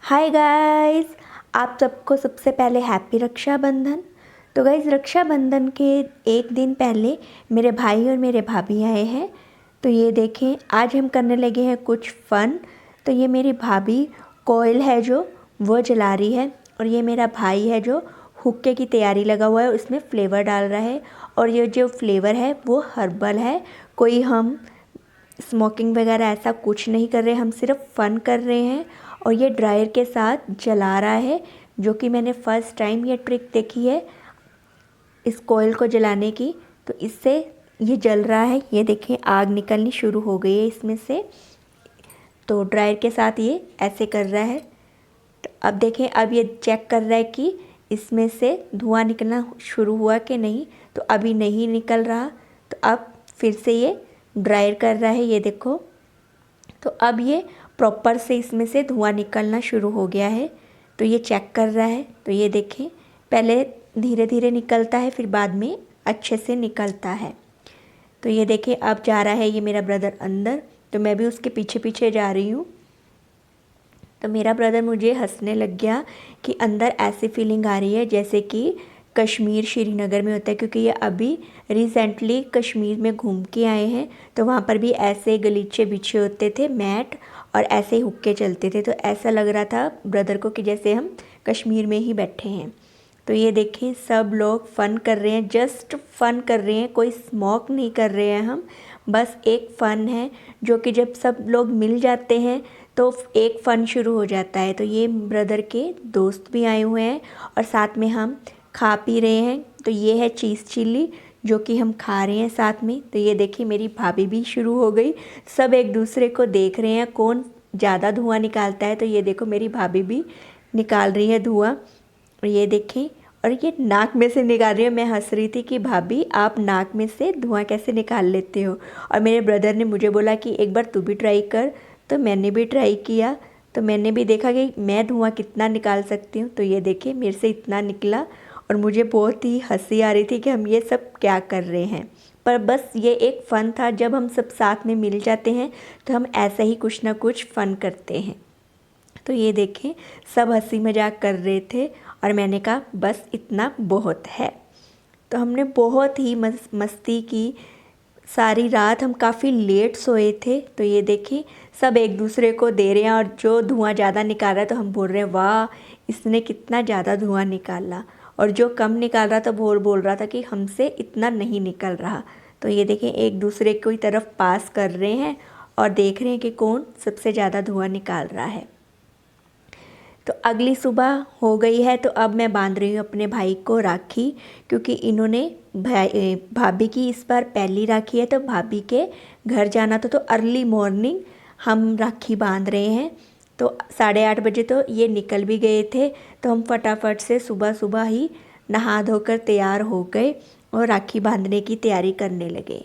Hi guys, आप सबको सबसे पहले हैप्पी रक्षाबंधन। तो गाइस, रक्षाबंधन के एक दिन पहले मेरे भाई और मेरे भाभी आए हैं। तो ये देखें, आज हम करने लगे हैं कुछ फ़न। तो ये मेरी भाभी कोयल है जो वो जला रही है, और ये मेरा भाई है जो हुक्के की तैयारी लगा हुआ है, उसमें फ्लेवर डाल रहा है। और ये जो फ्लेवर है वो हर्बल है, कोई हम स्मोकिंग वगैरह ऐसा कुछ नहीं कर रहे, हम सिर्फ फ़न कर रहे हैं। और ये ड्रायर के साथ जला रहा है, जो कि मैंने फ़र्स्ट टाइम ये ट्रिक देखी है इस कोयल को जलाने की। तो इससे ये जल रहा है, ये देखें आग निकलनी शुरू हो गई है इसमें से। तो ड्रायर के साथ ये ऐसे कर रहा है। तो अब देखें, अब ये चेक कर रहा है कि इसमें से धुआं निकलना शुरू हुआ कि नहीं। तो अभी नहीं निकल रहा, तो अब फिर से ये ड्रायर कर रहा है, ये देखो। तो अब ये प्रॉपर से इसमें से धुआं निकलना शुरू हो गया है। तो ये चेक कर रहा है। तो ये देखें, पहले धीरे धीरे निकलता है, फिर बाद में अच्छे से निकलता है। तो ये देखें, अब जा रहा है ये मेरा ब्रदर अंदर, तो मैं भी उसके पीछे पीछे जा रही हूँ। तो मेरा ब्रदर मुझे हंसने लग गया कि अंदर ऐसी फीलिंग आ रही है जैसे कि कश्मीर श्रीनगर में होता है, क्योंकि ये अभी रिसेंटली कश्मीर में घूम के आए हैं। तो वहाँ पर भी ऐसे गलीचे बिछे होते थे मैट, और ऐसे ही हुक्के चलते थे। तो ऐसा लग रहा था ब्रदर को कि जैसे हम कश्मीर में ही बैठे हैं। तो ये देखें, सब लोग फ़न कर रहे हैं, जस्ट फ़न कर रहे हैं, कोई स्मोक नहीं कर रहे हैं हम, बस एक फ़न है जो कि जब सब लोग मिल जाते हैं तो एक फ़न शुरू हो जाता है। तो ये ब्रदर के दोस्त भी आए हुए हैं और साथ में हम खा पी रहे हैं। तो ये है चीज़ चिल्ली जो कि हम खा रहे हैं साथ में। तो ये देखिए, मेरी भाभी भी शुरू हो गई, सब एक दूसरे को देख रहे हैं कौन ज़्यादा धुआं निकालता है। तो ये देखो, मेरी भाभी भी निकाल रही है धुआं, और ये देखें, और ये नाक में से निकाल रही है। मैं हंस रही थी कि भाभी आप नाक में से धुआं कैसे निकाल लेते हो। और मेरे ब्रदर ने मुझे बोला कि एक बार तू भी ट्राई कर। तो मैंने भी ट्राई किया, तो मैंने भी देखा कि मैं धुआं कितना निकाल सकती हूँ। तो ये देखिए, मेरे से इतना निकला, और मुझे बहुत ही हंसी आ रही थी कि हम ये सब क्या कर रहे हैं। पर बस ये एक फ़न था, जब हम सब साथ में मिल जाते हैं तो हम ऐसा ही कुछ ना कुछ फ़न करते हैं। तो ये देखें, सब हंसी मजाक कर रहे थे, और मैंने कहा बस इतना बहुत है। तो हमने बहुत ही मस्ती की। सारी रात हम काफ़ी लेट सोए थे। तो ये देखें, सब एक दूसरे को दे रहे हैं, और जो धुआं ज़्यादा निकाल रहा है तो हम बोल रहे हैं वाह इसने कितना ज़्यादा धुआं निकाला, और जो कम निकाल रहा था वो बोल रहा था कि हमसे इतना नहीं निकल रहा। तो ये देखें, एक दूसरे की तरफ पास कर रहे हैं और देख रहे हैं कि कौन सबसे ज़्यादा धुआं निकाल रहा है। तो अगली सुबह हो गई है, तो अब मैं बांध रही हूँ अपने भाई को राखी, क्योंकि इन्होंने भाभी की इस बार पहली राखी है। तो भाभी के घर जाना था, तो अर्ली मॉर्निंग हम राखी बांध रहे हैं। तो 8:30 बजे तो ये निकल भी गए थे। तो हम फटाफट से सुबह सुबह ही नहा धोकर तैयार हो गए और राखी बांधने की तैयारी करने लगे।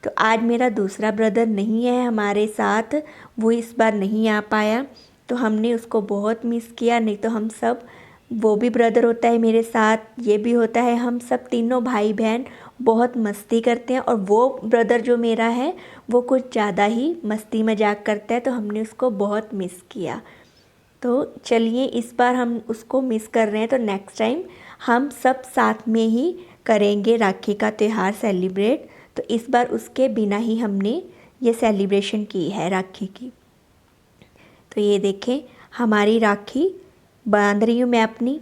तो आज मेरा दूसरा ब्रदर नहीं है हमारे साथ, वो इस बार नहीं आ पाया। तो हमने उसको बहुत मिस किया, नहीं तो हम सब, वो भी ब्रदर होता है मेरे साथ, ये भी होता है, हम सब तीनों भाई बहन बहुत मस्ती करते हैं। और वो ब्रदर जो मेरा है वो कुछ ज़्यादा ही मस्ती मजाक करता है, तो हमने उसको बहुत मिस किया। तो चलिए, इस बार हम उसको मिस कर रहे हैं, तो नेक्स्ट टाइम हम सब साथ में ही करेंगे राखी का त्यौहार सेलिब्रेट। तो इस बार उसके बिना ही हमने ये सेलिब्रेशन की है राखी की। तो ये देखें, हमारी राखी बांध रही हूँ मैं, अपनी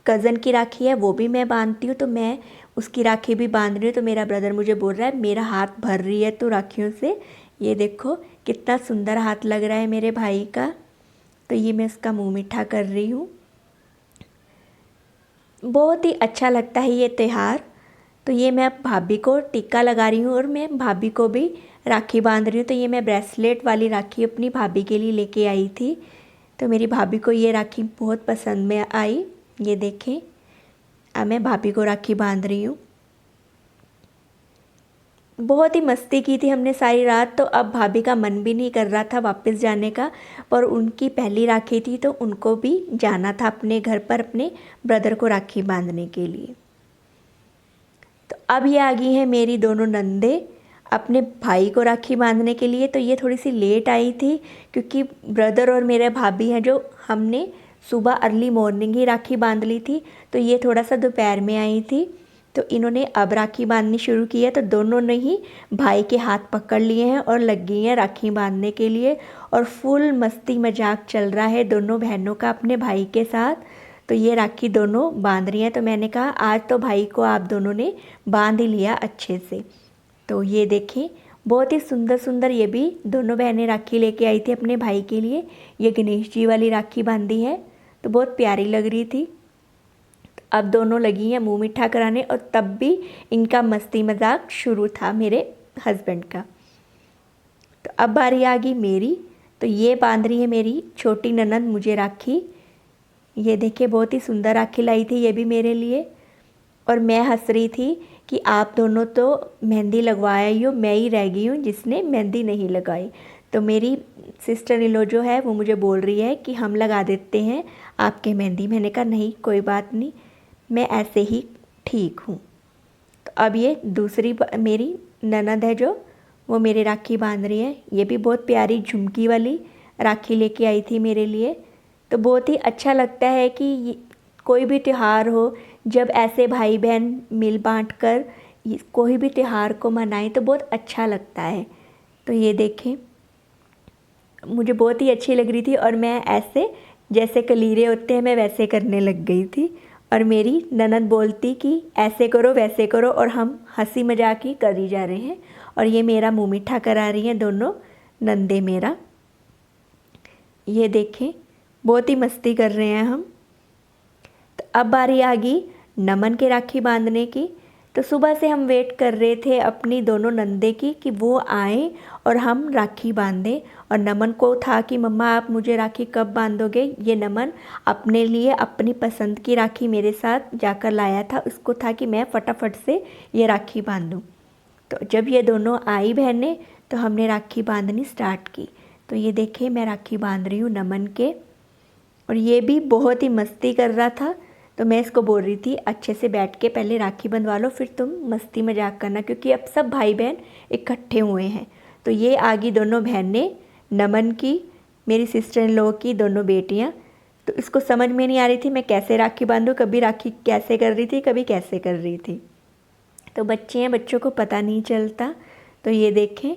कज़न की राखी है वो भी मैं बांधती हूँ, तो मैं उसकी राखी भी बांध रही हूँ। तो मेरा ब्रदर मुझे बोल रहा है मेरा हाथ भर रही है तो राखियों से। ये देखो कितना सुंदर हाथ लग रहा है मेरे भाई का। तो ये मैं उसका मुंह मीठा कर रही हूँ। बहुत ही अच्छा लगता है ये त्यौहार। तो ये मैं अब भाभी को टीका लगा रही हूँ, और मैं भाभी को भी राखी बांध रही हूँ। तो ये मैं ब्रेसलेट वाली राखी अपनी भाभी के लिए लेके आई थी। तो मेरी भाभी को ये राखी बहुत पसंद में आई। ये देखें, अब मैं भाभी को राखी बांध रही हूँ। बहुत ही मस्ती की थी हमने सारी रात। तो अब भाभी का मन भी नहीं कर रहा था वापस जाने का, पर उनकी पहली राखी थी तो उनको भी जाना था अपने घर पर अपने ब्रदर को राखी बांधने के लिए। तो अब ये आ गई हैं मेरी दोनों नंदे अपने भाई को राखी बांधने के लिए। तो ये थोड़ी सी लेट आई थी, क्योंकि ब्रदर और मेरे भाभी हैं जो हमने सुबह अर्ली मॉर्निंग ही राखी बांध ली थी, तो ये थोड़ा सा दोपहर में आई थी। तो इन्होंने अब राखी बांधनी शुरू की है, तो दोनों ने ही भाई के हाथ पकड़ लिए हैं और लग गई हैं राखी बांधने के लिए। और फुल मस्ती मजाक चल रहा है दोनों बहनों का अपने भाई के साथ। तो ये राखी दोनों बांध रही हैं। तो मैंने कहा आज तो भाई को आप दोनों ने बांध ही लिया अच्छे से। तो ये देखें, बहुत ही सुंदर सुंदर ये भी दोनों बहनें राखी लेके आई थी अपने भाई के लिए। ये गणेश जी वाली राखी बांधी है, तो बहुत प्यारी लग रही थी। अब दोनों लगी हैं मुंह मीठा कराने, और तब भी इनका मस्ती मजाक शुरू था मेरे हस्बैंड का। तो अब बारी आ गई मेरी। तो ये बांध रही है मेरी छोटी ननद मुझे राखी। ये देखिए, बहुत ही सुंदर राखी लाई थी ये भी मेरे लिए। और मैं हंस रही थी कि आप दोनों तो मेहंदी लगवाया ही हो, मैं ही रह गई हूँ जिसने मेहंदी नहीं लगाई। तो मेरी सिस्टर इन लॉ जो है वो मुझे बोल रही है कि हम लगा देते हैं आपके मेहंदी। मैंने कहा नहीं, कोई बात नहीं, मैं ऐसे ही ठीक हूँ। तो अब ये दूसरी मेरी ननद है जो वो मेरे राखी बांध रही है। ये भी बहुत प्यारी झुमकी वाली राखी लेके आई थी मेरे लिए। तो बहुत ही अच्छा लगता है कि कोई भी त्यौहार हो, जब ऐसे भाई बहन मिल बांट कर कोई भी त्यौहार को मनाएं तो बहुत अच्छा लगता है। तो ये देखें, मुझे बहुत ही अच्छी लग रही थी और मैं ऐसे जैसे कलीरे होते हैं मैं वैसे करने लग गई थी। और मेरी ननद बोलती कि ऐसे करो वैसे करो, और हम हंसी मजाक ही कर ही जा रहे हैं। और ये मेरा मुँह मीठा करा रही हैं दोनों नंदे मेरा। ये देखें, बहुत ही मस्ती कर रहे हैं हम। तो अब बारी आ गई नमन के राखी बांधने की। तो सुबह से हम वेट कर रहे थे अपनी दोनों नंदे की कि वो आए और हम राखी बांधें। और नमन को था कि मम्मा आप मुझे राखी कब बांधोगे। ये नमन अपने लिए अपनी पसंद की राखी मेरे साथ जाकर लाया था। उसको था कि मैं फटाफट से ये राखी बांधूं। तो जब ये दोनों आई बहनें तो हमने राखी बांधनी स्टार्ट की। तो ये देखिए, मैं राखी बांध रही हूँ नमन के, और ये भी बहुत ही मस्ती कर रहा था। तो मैं इसको बोल रही थी अच्छे से बैठ के पहले राखी बंधवा लो, फिर तुम मस्ती मजाक करना, क्योंकि अब सब भाई बहन इकट्ठे हुए हैं। तो ये आ गई दोनों बहनें, नमन की, मेरी सिस्टर इन लॉ की दोनों बेटियां। तो इसको समझ में नहीं आ रही थी मैं कैसे राखी बांधूँ, कभी राखी कैसे कर रही थी, कभी कैसे कर रही थी। तो बच्चे हैं, बच्चों को पता नहीं चलता। तो ये देखें,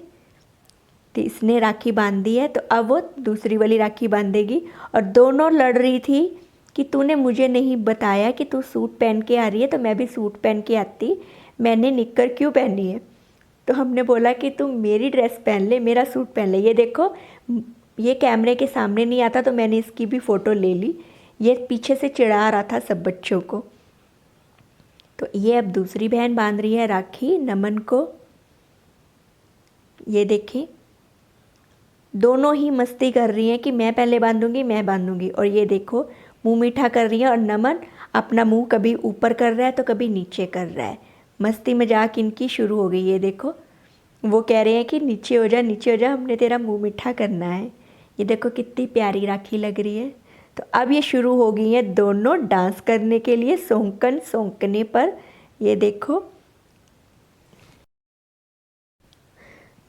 तो इसने राखी बांध दी है, तो अब वो दूसरी वाली राखी बांधेगी। और दोनों लड़ रही थी कि तूने मुझे नहीं बताया कि तू सूट पहन के आ रही है, तो मैं भी सूट पहन के आती, मैंने निक्कर क्यों पहनी है। तो हमने बोला कि तू मेरी ड्रेस पहन ले, मेरा सूट पहन ले। ये देखो, ये कैमरे के सामने नहीं आता तो मैंने इसकी भी फ़ोटो ले ली। ये पीछे से चिढ़ा रहा था सब बच्चों को। तो ये अब दूसरी बहन बांध रही है राखी नमन को। ये देखिए, दोनों ही मस्ती कर रही हैं कि मैं पहले बांधूंगी, मैं बांधूंगी। और ये देखो, मुंह मीठा कर रही है, और नमन अपना मुंह कभी ऊपर कर रहा है तो कभी नीचे कर रहा है। मस्ती मजाक इनकी शुरू हो गई। ये देखो, वो कह रहे हैं कि नीचे हो जा, नीचे हो जा, हमने तेरा मुंह मीठा करना है। ये देखो कितनी प्यारी राखी लग रही है। तो अब ये शुरू हो गई हैं दोनों डांस करने के लिए सौंकन सौंकने पर। ये देखो,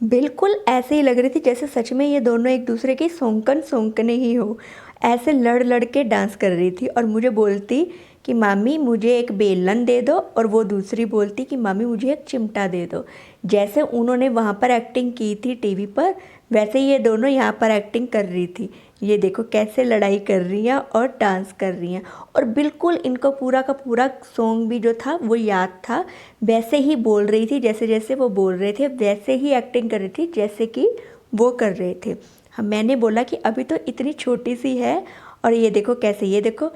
बिल्कुल ऐसे ही लग रही थी जैसे सच में ये दोनों एक दूसरे की सौंकन सौंकने ही हो। ऐसे लड़ लड़ के डांस कर रही थी। और मुझे बोलती कि मामी मुझे एक बेलन दे दो, और वो दूसरी बोलती कि मामी मुझे एक चिमटा दे दो। जैसे उन्होंने वहाँ पर एक्टिंग की थी टीवी पर, वैसे ये दोनों यहाँ पर एक्टिंग कर रही थी। ये देखो कैसे लड़ाई कर रही हैं और डांस कर रही हैं। और बिल्कुल इनको पूरा का पूरा सॉन्ग भी जो था वो याद था, वैसे ही बोल रही थी, जैसे जैसे वो बोल रहे थे वैसे ही एक्टिंग कर रही थी जैसे कि वो कर रहे थे। मैंने बोला कि अभी तो इतनी छोटी सी है, और ये देखो कैसे, ये देखो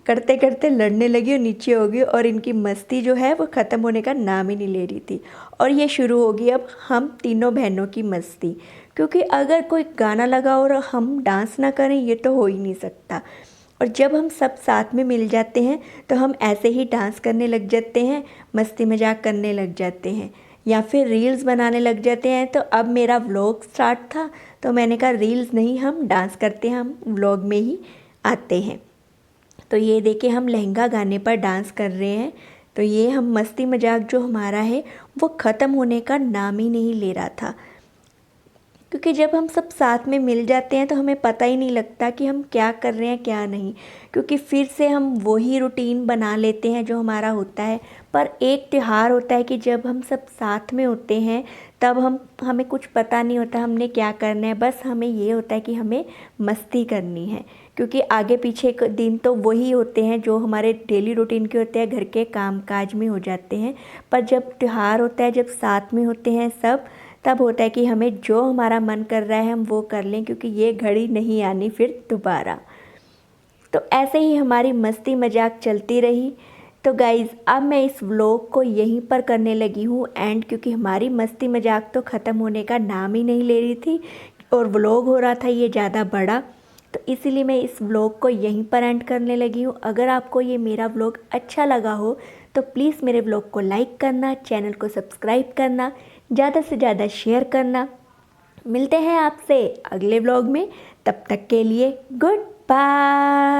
करते करते लड़ने लगी और नीचे हो गई। और इनकी मस्ती जो है वो ख़त्म होने का नाम ही नहीं ले रही थी। और ये शुरू होगी अब हम तीनों बहनों की मस्ती, क्योंकि अगर कोई गाना लगा और हम डांस ना करें ये तो हो ही नहीं सकता। और जब हम सब साथ में मिल जाते हैं तो हम ऐसे ही डांस करने लग जाते हैं, मस्ती मजाक करने लग जाते हैं, या फिर रील्स बनाने लग जाते हैं। तो अब मेरा व्लॉग स्टार्ट था, तो मैंने कहा रील्स नहीं, हम डांस करते हैं, हम व्लॉग में ही आते हैं। तो ये देखिए, हम लहंगा गाने पर डांस कर रहे हैं। तो ये हम मस्ती मजाक जो हमारा है वो ख़त्म होने का नाम ही नहीं ले रहा था। क्योंकि जब हम सब साथ में मिल जाते हैं तो हमें पता ही नहीं लगता कि हम क्या कर रहे हैं क्या नहीं, क्योंकि फिर से हम वही रूटीन बना लेते हैं जो हमारा होता है। पर एक त्यौहार होता है कि जब हम सब साथ में होते हैं तब हमें कुछ पता नहीं होता हमने क्या करना है, बस हमें ये होता है कि हमें मस्ती करनी है। क्योंकि आगे पीछे के दिन तो वही होते हैं जो हमारे डेली रूटीन के होते हैं, घर के काम काज में हो जाते हैं। पर जब त्यौहार होता है, जब साथ में होते हैं सब, तब होता है कि हमें जो हमारा मन कर रहा है हम वो कर लें, क्योंकि ये घड़ी नहीं आनी फिर दोबारा। तो ऐसे ही हमारी मस्ती मजाक चलती रही। तो गाइज़ अब मैं इस व्लॉग को यहीं पर करने लगी हूँ एंड, क्योंकि हमारी मस्ती मजाक तो ख़त्म होने का नाम ही नहीं ले रही थी और व्लॉग हो रहा था ये ज़्यादा बड़ा, तो इसीलिए मैं इस व्लॉग को यहीं पर एंड करने लगी हूँ। अगर आपको ये मेरा व्लॉग अच्छा लगा हो तो प्लीज़ मेरे व्लॉग को लाइक करना, चैनल को सब्सक्राइब करना, ज़्यादा से ज़्यादा शेयर करना। मिलते हैं आपसे अगले व्लॉग में, तब तक के लिए गुड बाय।